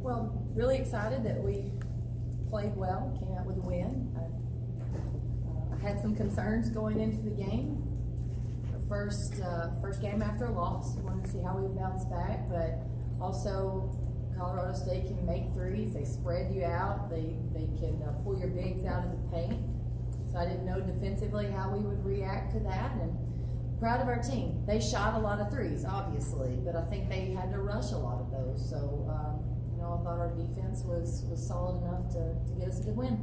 Well, really excited that we played well, came out with a win. I had some concerns going into the game. The first game after a loss, wanted to see how we would bounce back, but also Colorado State can make threes. They spread you out. They can pull your bigs out of the paint. So I didn't know defensively how we would react to that. And proud of our team. They shot a lot of threes, obviously, but I think they had to rush a lot of those. So, I thought our defense was solid enough to get us a good win.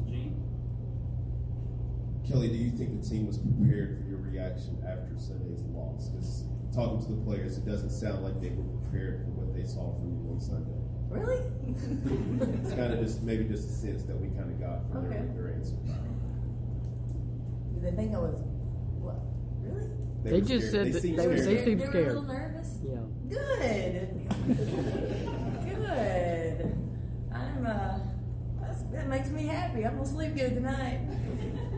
Gene? Kelly, do you think the team was prepared for your reaction after Sunday's loss? Because talking to the players, it doesn't sound like they were prepared for what they saw from you on Sunday. Really? It's kind of maybe just a sense that we kind of got from their answer. Did they think I was, what, really? They just said that they seemed They scared. were a little nervous? Yeah. Good. Good. That makes me happy. I'm going to sleep good tonight.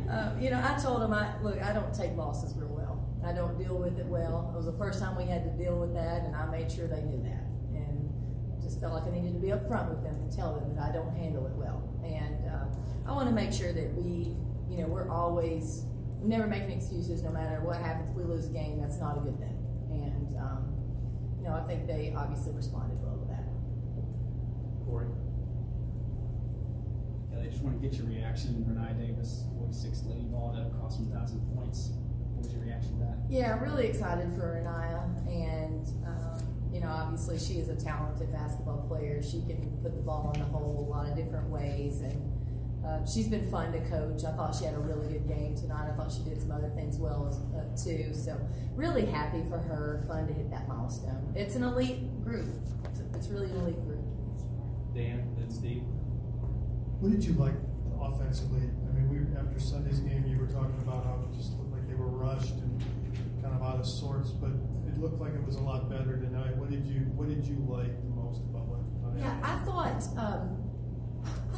I told them, look, I don't take losses real well. I don't deal with it well. It was the first time we had to deal with that, and I made sure they knew that. And I just felt like I needed to be upfront with them and tell them that I don't handle it well. And I want to make sure that we're always never making excuses no matter what happens. If we lose a game, that's not a good thing. And, I think they obviously responded well to that. Corey? Yeah, they just want to get your reaction. Renai Davis, 46th lady ball that cost 1,000 points. What was your reaction to that? Yeah, I'm really excited for Renaya, and obviously she is a talented basketball player. She can put the ball in the hole a lot of different ways, and she's been fun to coach. I thought she had a really good game tonight. I thought she did some other things well too. So really happy for her. Fun to hit that milestone. It's an elite group. It's really an elite group. Dan, then Steve? What did you like offensively? I mean, after Sunday's game, you were talking about how it just looked like they were rushed and kind of out of sorts, but it looked like it was a lot better tonight. What did you like the most about what? Yeah, I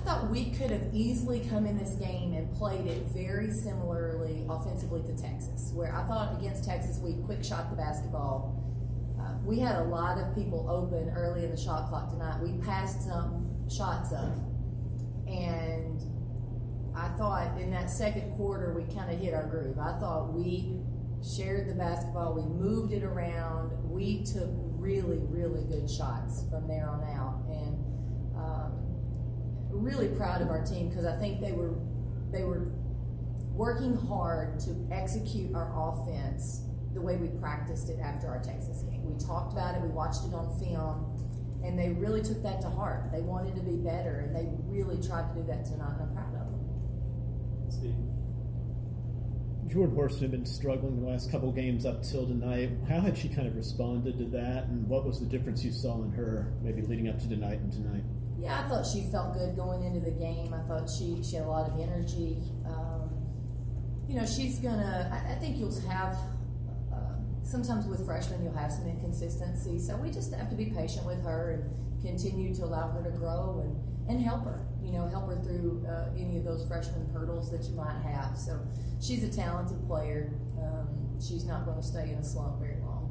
thought we could have easily come in this game and played it very similarly offensively to Texas, where I thought against Texas we quick shot the basketball. We had a lot of people open early in the shot clock tonight. We passed some shots up, and I thought in that second quarter we kind of hit our groove. I thought we shared the basketball, we moved it around, we took really, really good shots from there on out, and really proud of our team because I think they were working hard to execute our offense the way we practiced it after our Texas game. We talked about it, we watched it on film, and they really took that to heart. They wanted to be better, and they really tried to do that tonight, and I'm proud of them. Steve? Jordan Horston had been struggling the last couple games up till tonight. How had she kind of responded to that, and what was the difference you saw in her maybe leading up to tonight and tonight? Yeah, I thought she felt good going into the game. I thought she had a lot of energy. She's gonna. I think you'll have sometimes with freshmen you'll have some inconsistency. So we just have to be patient with her and continue to allow her to grow and help her. Help her through any of those freshman hurdles that you might have. So she's a talented player. She's not going to stay in a slump very long.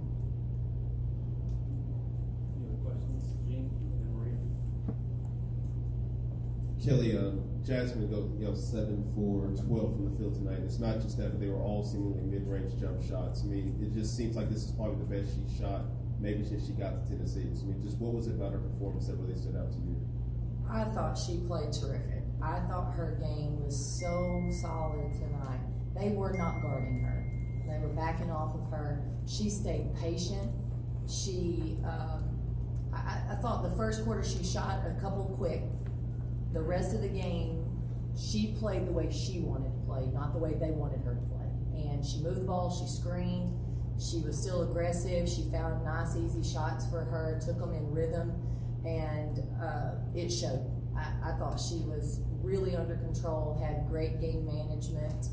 Any other questions? Gene and Maria? Kelly, Jasmine goes 7 for 12 from the field tonight. It's not just that, but they were all seemingly mid-range jump shots. I mean, it just seems like this is probably the best she shot maybe since she got to Tennessee. So, I mean, just what was it about her performance that really stood out to you? I thought she played terrific. I thought her game was so solid tonight. They were not guarding her. They were backing off of her. She stayed patient. I thought the first quarter she shot a couple quick. The rest of the game, she played the way she wanted to play, not the way they wanted her to play. And she moved the ball, she screened, she was still aggressive, she found nice, easy shots for her, took them in rhythm, and it showed. I thought she was really under control, had great game management.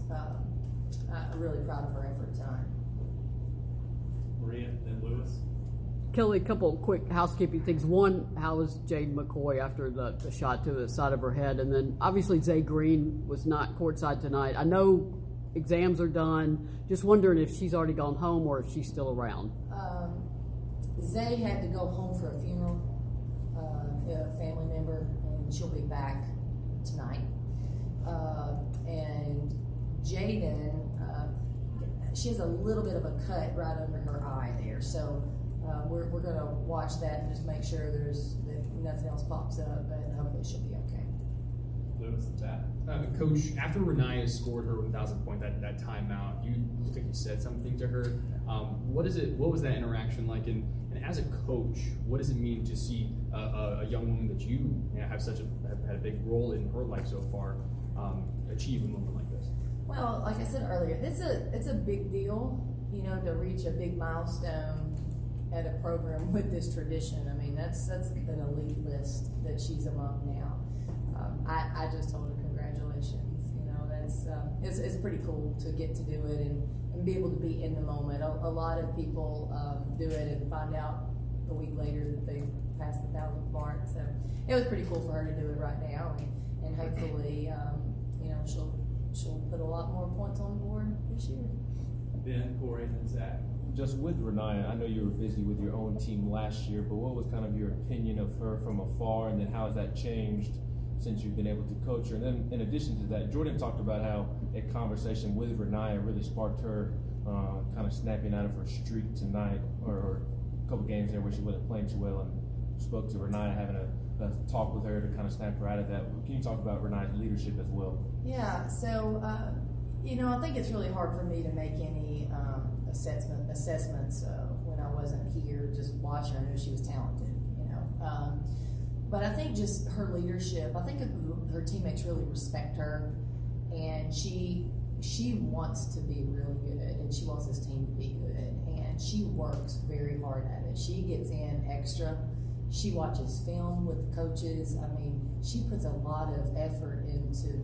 Really proud of her effort tonight. Maria, then Lewis? Kelly, a couple of quick housekeeping things. One, how was Jade McCoy after the shot to the side of her head? And then obviously Zay Green was not courtside tonight. I know exams are done. Just wondering if she's already gone home or if she's still around. Zay had to go home for a funeral, a family member, and she'll be back tonight. And Jaden, she has a little bit of a cut right under her eye there, so we're going to watch that and just make sure that nothing else pops up, and hopefully she'll be okay. Lewis, Zach. Coach, after Renaya scored her 1,000 point that timeout, you looked like you said something to her. What was that interaction like? And as a coach, what does it mean to see a young woman that you have had a big role in her life so far achieve a moment like this? Well, like I said earlier, it's a big deal, to reach a big milestone at a program with this tradition. I mean, that's an elite list that she's among now. I just told her congratulations. It's pretty cool to get to do it and be able to be in the moment. A lot of people do it and find out a week later that they passed the 1,000th mark. So it was pretty cool for her to do it right now, and hopefully, she'll put a lot more points on the board this year. Ben, Corey, and then Zach. Just with Renaya, I know you were busy with your own team last year, but what was kind of your opinion of her from afar, and then how has that changed since you've been able to coach her? And then in addition to that, Jordan talked about how a conversation with Renaya really sparked her kind of snapping out of her streak tonight, or a couple games there where she wasn't playing too well, and spoke to Renaya, having a talk with her to kind of snap her out of that. Can you talk about Renaya's leadership as well? Yeah, so I think it's really hard for me to make any assessments when I wasn't here just watching her. I knew she was talented, but I think just her leadership, I think her teammates really respect her, and she wants to be really good, and she wants this team to be good, and she works very hard at it. She gets in extra. She watches film with the coaches. I mean, she puts a lot of effort into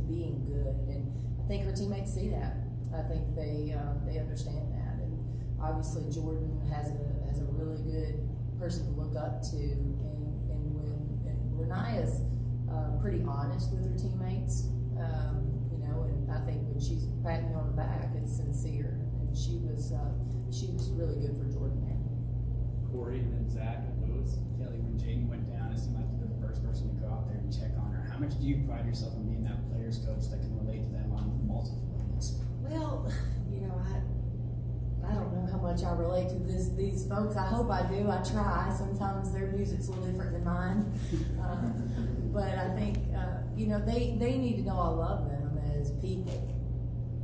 being good, and I think her teammates see that. I think they understand that, and obviously Jordan has a really good person to look up to, and Renaya's pretty honest with her teammates, and I think when she's patting you on the back, it's sincere, and she was really good for Jordan there. Corey, and then Zach, and Lewis. Kelly, when Jaden went down, it seemed like you were the first person to go out there and check on her. How much do you pride yourself in being that player's coach that can relate to them on multiple levels? Well, I don't know how much I relate to these folks. I hope I do. I try. Sometimes their music's a little different than mine. But I think, they need to know I love them as people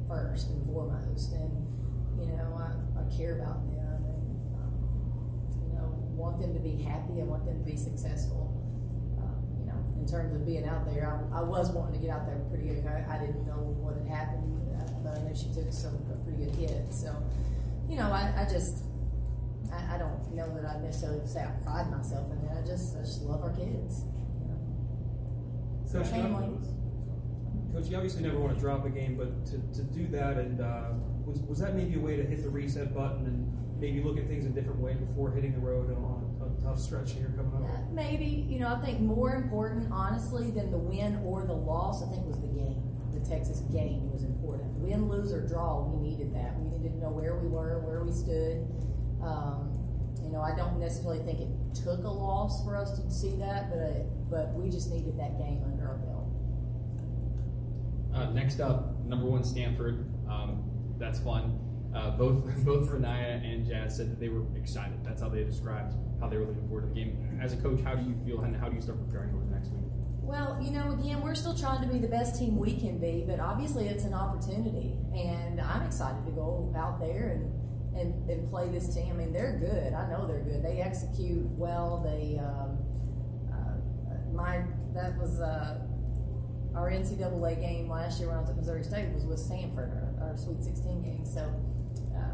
first and foremost. And, I care about them and, want them to be happy. I want them to be successful. In terms of being out there, I was wanting to get out there pretty good. I didn't know what had happened, but I know she took a pretty good hit. So, I don't know that I necessarily say I pride myself in that. I just love our kids. Coach, Family. Coach, you obviously never want to drop a game, but to do that, and was that maybe a way to hit the reset button and maybe look at things a different way before hitting the road on a tough stretch here coming up? Maybe, I think more important, honestly, than the win or the loss, I think was the game. The Texas game was important. Win, lose, or draw, we needed that. We needed to know where we were, where we stood. I don't necessarily think it took a loss for us to see that, but we just needed that game under our belt. Next up, number 1 Stanford. That's fun. Both Renaya and Jazz said that they were excited. That's how they described how they were looking forward to the game. As a coach, how do you feel, and how do you start preparing for the next week? Well, again, we're still trying to be the best team we can be, but obviously it's an opportunity, and I'm excited to go out there and play this team. I mean, they're good. I know they're good. They execute well. They that was our NCAA game last year when I was at Missouri State was with Stanford, our Sweet 16 game. So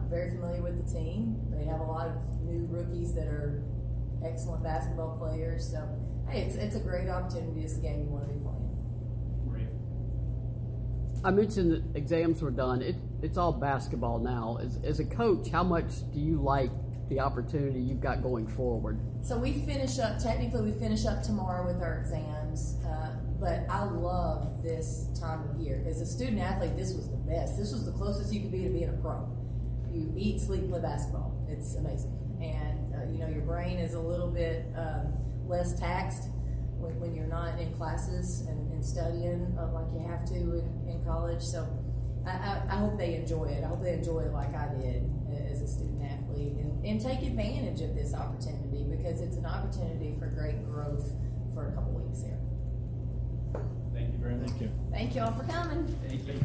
very familiar with the team. They have a lot of new rookies that are excellent basketball players. So hey, it's a great opportunity. It's a game you want to be playing. I mentioned that exams were done. It's all basketball now. As a coach, how much do you like the opportunity you've got going forward? So we finish up tomorrow with our exams, but I love this time of year. As a student athlete, this was the best. This was the closest you could be to being a pro. You eat, sleep, play basketball. It's amazing. And, your brain is a little bit less taxed when you're not in classes and studying like you have to in college. So I hope they enjoy it. I hope they enjoy it like I did as a student athlete, and take advantage of this opportunity, because it's an opportunity for great growth for a couple weeks there. Thank you very much. Thank you. Thank you all for coming. Thank you.